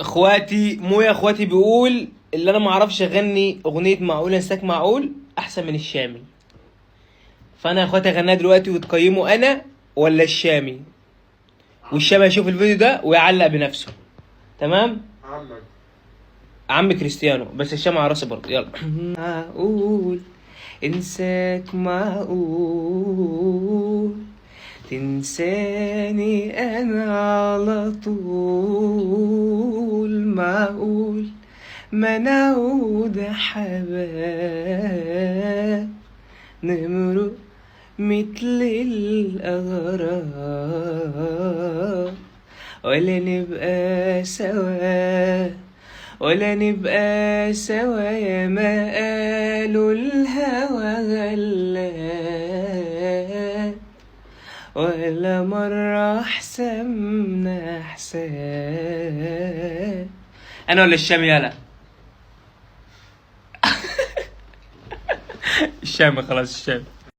اخواتي مو يا اخواتي بيقول اللي انا ما اعرفش اغني اغنيه معقول انساك معقول احسن من الشامي. فانا يا اخواتي اغنيها دلوقتي وتقيموا انا ولا الشامي، والشامي هيشوف الفيديو ده ويعلق بنفسه. تمام. عمك عم كريستيانو، بس الشامي على راسي برضه. يلا. معقول انساك معقول تنساني انا على طول، معقول ما نعود حباب نمرق مثل الأغراب، ولا نبقى سوا ولا نبقى سوا يا ما قالوا الهوى غلاب، ولا مرة حسبنا حساب. أنا ولا الشام؟ يلا. الشام خلاص، الشام.